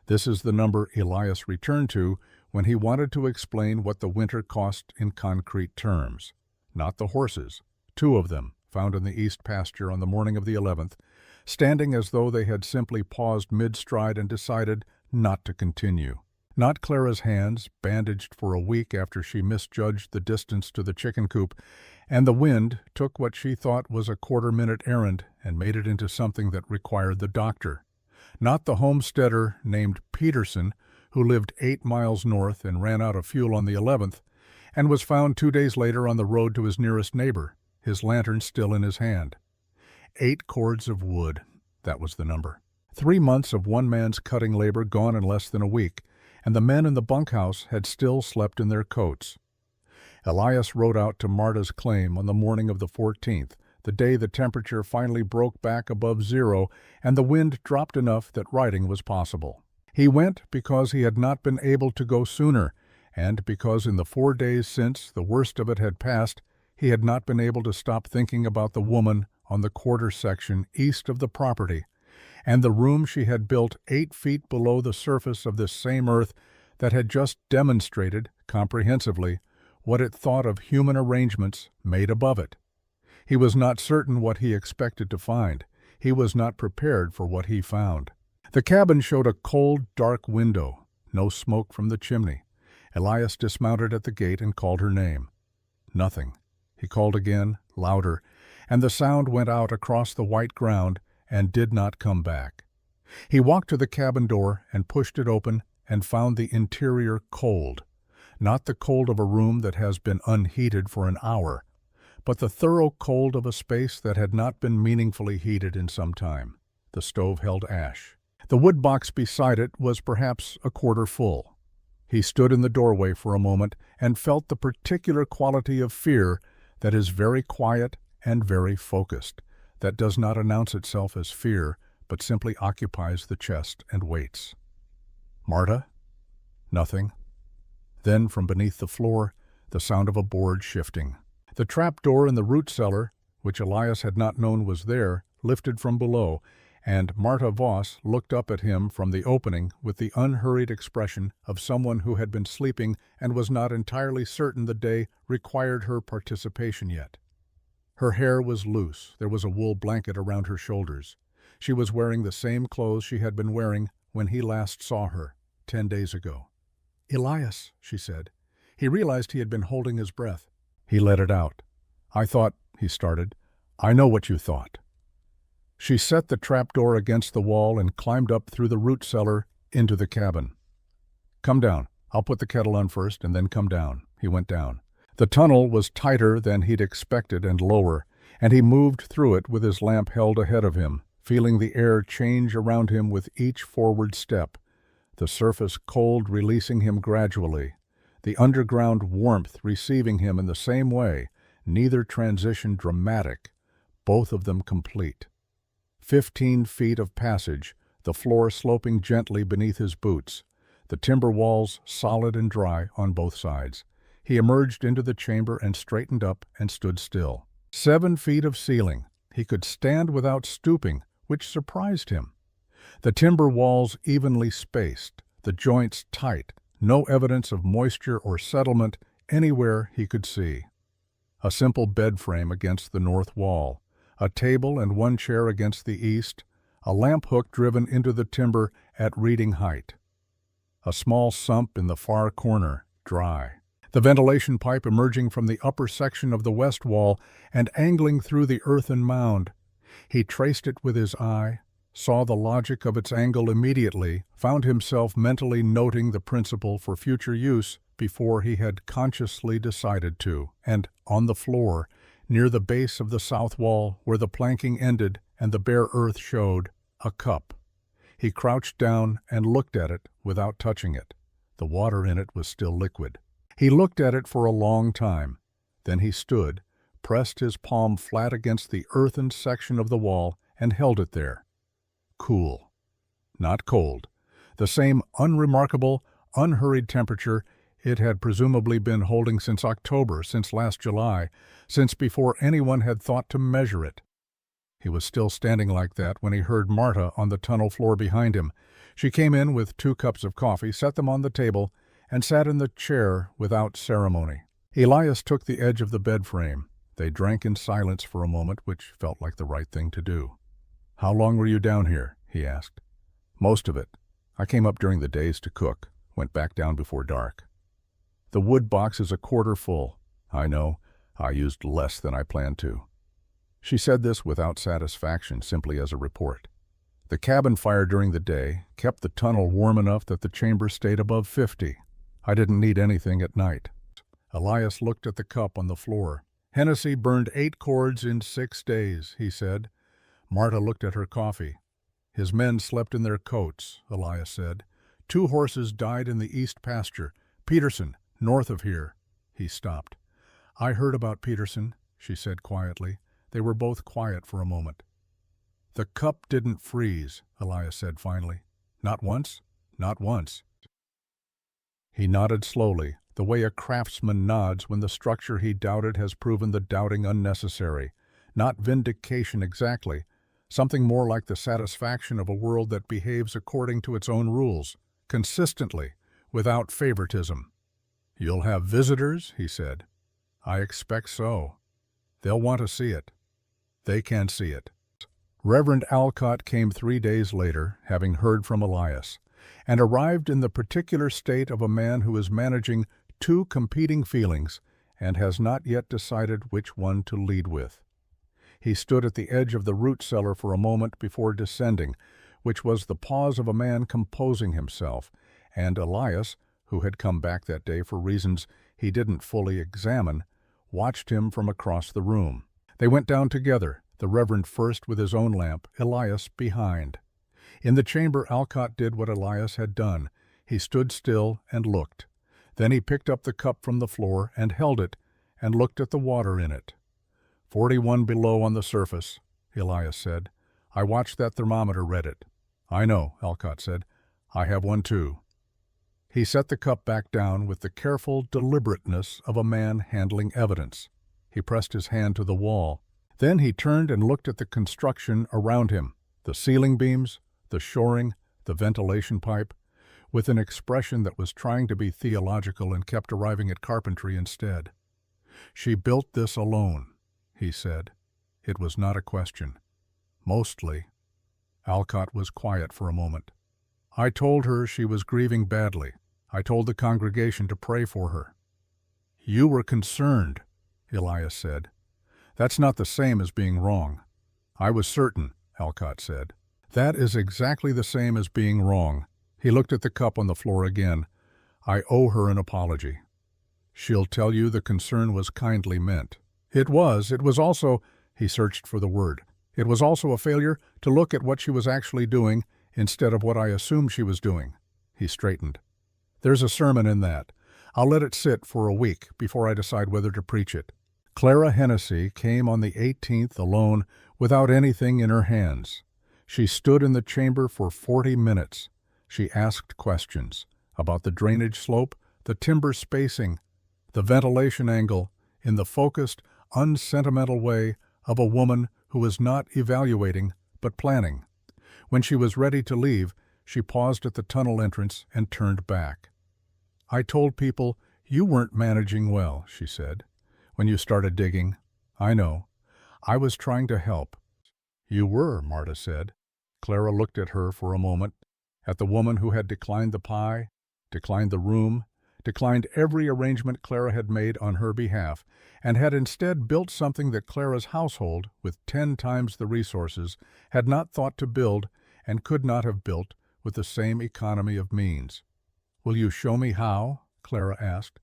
This is the number Elias returned to when he wanted to explain what the winter cost in concrete terms. Not the horses, 2 of them, found in the east pasture on the morning of the 11th, standing as though they had simply paused mid-stride and decided not to continue. Not Clara's hands, bandaged for a week after she misjudged the distance to the chicken coop, and the wind took what she thought was a quarter-minute errand and made it into something that required the doctor. Not the homesteader named Peterson, who lived 8 miles north and ran out of fuel on the 11th, and was found 2 days later on the road to his nearest neighbor, his lantern still in his hand. 8 cords of wood, that was the number. 3 months of one man's cutting labor gone in less than a week, and the men in the bunkhouse had still slept in their coats. Elias rode out to Marta's claim on the morning of the 14th, the day the temperature finally broke back above 0 and the wind dropped enough that riding was possible. He went because he had not been able to go sooner, and because in the 4 days since the worst of it had passed, He had not been able to stop thinking about the woman on the quarter section east of the property, and the room she had built 8 feet below the surface of this same earth that had just demonstrated, comprehensively, what it thought of human arrangements made above it. He was not certain what he expected to find. He was not prepared for what he found. The cabin showed a cold, dark window, no smoke from the chimney. Elias dismounted at the gate and called her name. Nothing. He called again, louder, and the sound went out across the white ground and did not come back. He walked to the cabin door and pushed it open and found the interior cold. Not the cold of a room that has been unheated for an hour, but the thorough cold of a space that had not been meaningfully heated in some time. The stove held ash. The wood box beside it was perhaps a quarter full. He stood in the doorway for a moment and felt the particular quality of fear that is very quiet and very focused, that does not announce itself as fear, but simply occupies the chest and waits. Marta? Nothing. Then, from beneath the floor, the sound of a board shifting. The trap door in the root cellar, which Elias had not known was there, lifted from below, and Marta Voss looked up at him from the opening with the unhurried expression of someone who had been sleeping and was not entirely certain the day required her participation yet. Her hair was loose. There was a wool blanket around her shoulders. She was wearing the same clothes she had been wearing when he last saw her, 10 days ago. "Elias," she said. He realized he had been holding his breath. He let it out. "I thought," he started. "I know what you thought." She set the trapdoor against the wall and climbed up through the root cellar into the cabin. "Come down. I'll put the kettle on first, and then come down." He went down. The tunnel was tighter than he'd expected and lower, and he moved through it with his lamp held ahead of him, feeling the air change around him with each forward step, the surface cold releasing him gradually, the underground warmth receiving him in the same way, neither transition dramatic, both of them complete. 15 feet of passage, the floor sloping gently beneath his boots, the timber walls solid and dry on both sides. He emerged into the chamber and straightened up and stood still. 7 feet of ceiling. He could stand without stooping, which surprised him. The timber walls evenly spaced, the joints tight, no evidence of moisture or settlement anywhere he could see. A simple bed frame against the north wall, a table and 1 chair against the east, a lamp hook driven into the timber at reading height. A small sump in the far corner, dry. The ventilation pipe emerging from the upper section of the west wall and angling through the earthen mound. He traced it with his eye, saw the logic of its angle immediately, found himself mentally noting the principle for future use before he had consciously decided to, and on the floor, near the base of the south wall where the planking ended and the bare earth showed, a cup. He crouched down and looked at it without touching it. The water in it was still liquid. He looked at it for a long time. Then he stood, pressed his palm flat against the earthen section of the wall, and held it there. Cool. Not cold. The same unremarkable, unhurried temperature it had presumably been holding since October, since last July, since before anyone had thought to measure it. He was still standing like that when he heard Marta on the tunnel floor behind him. She came in with 2 cups of coffee, set them on the table, and sat in the chair without ceremony. Elias took the edge of the bed frame. They drank in silence for a moment, which felt like the right thing to do. "How long were you down here?" he asked. "Most of it. I came up during the days to cook, went back down before dark." "The wood box is a quarter full." "I know. I used less than I planned to." She said this without satisfaction, simply as a report. "The cabin fire during the day kept the tunnel warm enough that the chamber stayed above 50. I didn't need anything at night." Elias looked at the cup on the floor. "Hennessy burned 8 cords in 6 days," he said. Marta looked at her coffee. "His men slept in their coats," Elias said. 2 horses died in the east pasture. Peterson, north of here." He stopped. "I heard about Peterson," she said quietly. They were both quiet for a moment. "The cup didn't freeze," Elias said finally. "Not once?" "Not once." He nodded slowly, the way a craftsman nods when the structure he doubted has proven the doubting unnecessary. Not vindication exactly, something more like the satisfaction of a world that behaves according to its own rules, consistently, without favoritism. "You'll have visitors," he said. "I expect so. They'll want to see it. They can see it." Reverend Alcott came 3 days later, having heard from Elias, and arrived in the particular state of a man who is managing 2 competing feelings and has not yet decided which one to lead with. He stood at the edge of the root cellar for a moment before descending, which was the pause of a man composing himself, and Elias, who had come back that day for reasons he didn't fully examine, watched him from across the room. They went down together, the Reverend first with his own lamp, Elias behind. In the chamber Alcott did what Elias had done. He stood still and looked. Then he picked up the cup from the floor and held it and looked at the water in it. 41 below on the surface, Elias said. "I watched that thermometer read it." "I know," Alcott said. "I have one too." He set the cup back down with the careful deliberateness of a man handling evidence. He pressed his hand to the wall. Then he turned and looked at the construction around him, the ceiling beams, the shoring, the ventilation pipe, with an expression that was trying to be theological and kept arriving at carpentry instead. "She built this alone," he said. It was not a question. "Mostly." Alcott was quiet for a moment. "I told her she was grieving badly. I told the congregation to pray for her." "You were concerned," Elias said. "That's not the same as being wrong." "I was certain," Alcott said. "That is exactly the same as being wrong." He looked at the cup on the floor again. "I owe her an apology. She'll tell you the concern was kindly meant." It was also, he searched for the word, it was also a failure to look at what she was actually doing instead of what I assumed she was doing. He straightened. "There's a sermon in that. I'll let it sit for a week before I decide whether to preach it." Clara Hennessy came on the 18th alone without anything in her hands. She stood in the chamber for 40 minutes. She asked questions about the drainage slope, the timber spacing, the ventilation angle, in the focused, unsentimental way of a woman who was not evaluating but planning. When she was ready to leave, she paused at the tunnel entrance and turned back. "I told people you weren't managing well," she said, "when you started digging. I know. I was trying to help." "You were," Marta said. Clara looked at her for a moment, at the woman who had declined the pie, declined the room, declined every arrangement Clara had made on her behalf, and had instead built something that Clara's household, with 10 times the resources, had not thought to build and could not have built with the same economy of means. "Will you show me how?" Clara asked.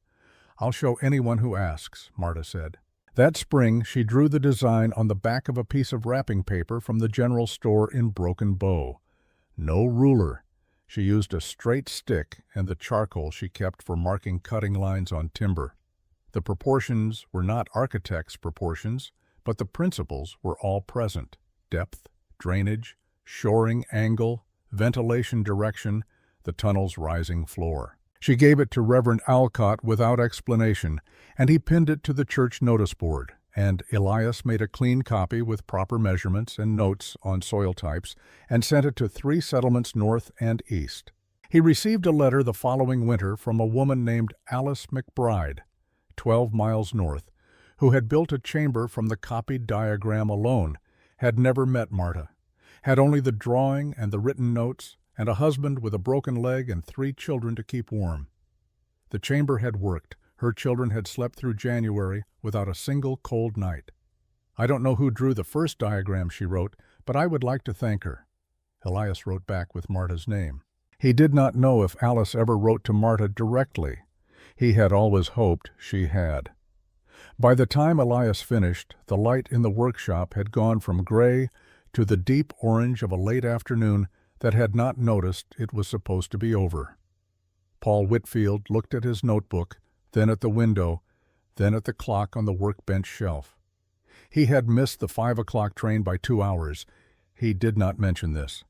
"I'll show anyone who asks," Marta said. That spring she drew the design on the back of a piece of wrapping paper from the general store in Broken Bow. No ruler. She used a straight stick and the charcoal she kept for marking cutting lines on timber. The proportions were not architect's proportions, but the principles were all present: depth, drainage, shoring angle, ventilation direction, the tunnel's rising floor. She gave it to Reverend Alcott without explanation, and he pinned it to the church notice board, and Elias made a clean copy with proper measurements and notes on soil types and sent it to 3 settlements north and east. He received a letter the following winter from a woman named Alice McBride, 12 miles north, who had built a chamber from the copied diagram alone, had never met Marta, had only the drawing and the written notes, and a husband with a broken leg and 3 children to keep warm. The chamber had worked. Her children had slept through January without a single cold night. "I don't know who drew the first diagram," she wrote, "but I would like to thank her." Elias wrote back with Marta's name. He did not know if Alice ever wrote to Marta directly. He had always hoped she had. By the time Elias finished, the light in the workshop had gone from gray to the deep orange of a late afternoon that had not noticed it was supposed to be over. Paul Whitfield looked at his notebook, then at the window, then at the clock on the workbench shelf. He had missed the 5 o'clock train by 2 hours. He did not mention this.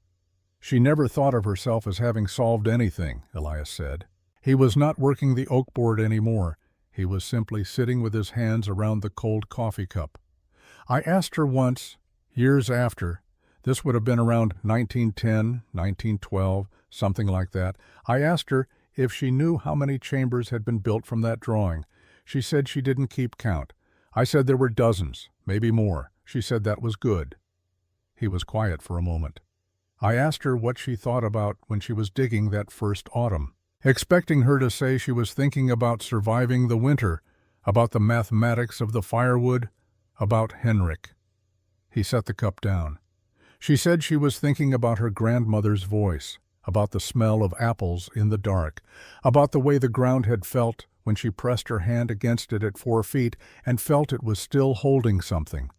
"She never thought of herself as having solved anything," Elias said. He was not working the oak board anymore. He was simply sitting with his hands around the cold coffee cup. I asked her once, years after, this would have been around 1910, 1912, something like that. I asked her if she knew how many chambers had been built from that drawing. She said she didn't keep count. I said there were dozens, maybe more. She said that was good. He was quiet for a moment. I asked her what she thought about when she was digging that first autumn, expecting her to say she was thinking about surviving the winter, about the mathematics of the firewood, about Henrik. He set the cup down. She said she was thinking about her grandmother's voice, about the smell of apples in the dark, about the way the ground had felt when she pressed her hand against it at 4 feet and felt it was still holding something.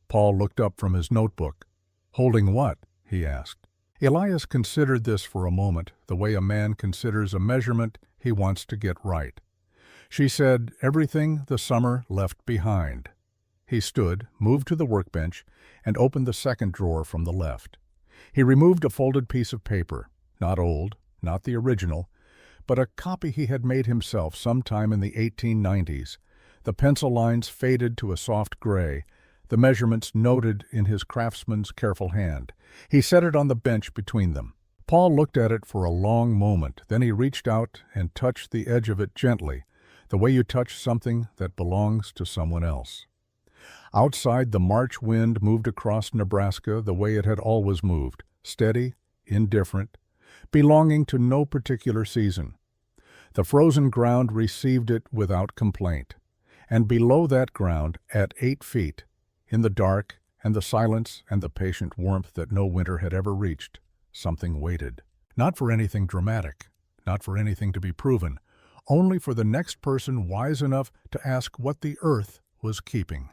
Paul looked up from his notebook. "Holding what?" he asked. Elias considered this for a moment, the way a man considers a measurement he wants to get right. She said, "Everything the summer left behind." He stood, moved to the workbench, and opened the second drawer from the left. He removed a folded piece of paper, not old, not the original, but a copy he had made himself sometime in the 1890s. The pencil lines faded to a soft gray, the measurements noted in his craftsman's careful hand. He set it on the bench between them. Paul looked at it for a long moment, then he reached out and touched the edge of it gently, the way you touch something that belongs to someone else. Outside, the March wind moved across Nebraska the way it had always moved, steady, indifferent, belonging to no particular season. The frozen ground received it without complaint. And below that ground, at 8 feet, in the dark and the silence and the patient warmth that no winter had ever reached, something waited. Not for anything dramatic, not for anything to be proven, only for the next person wise enough to ask what the earth was keeping.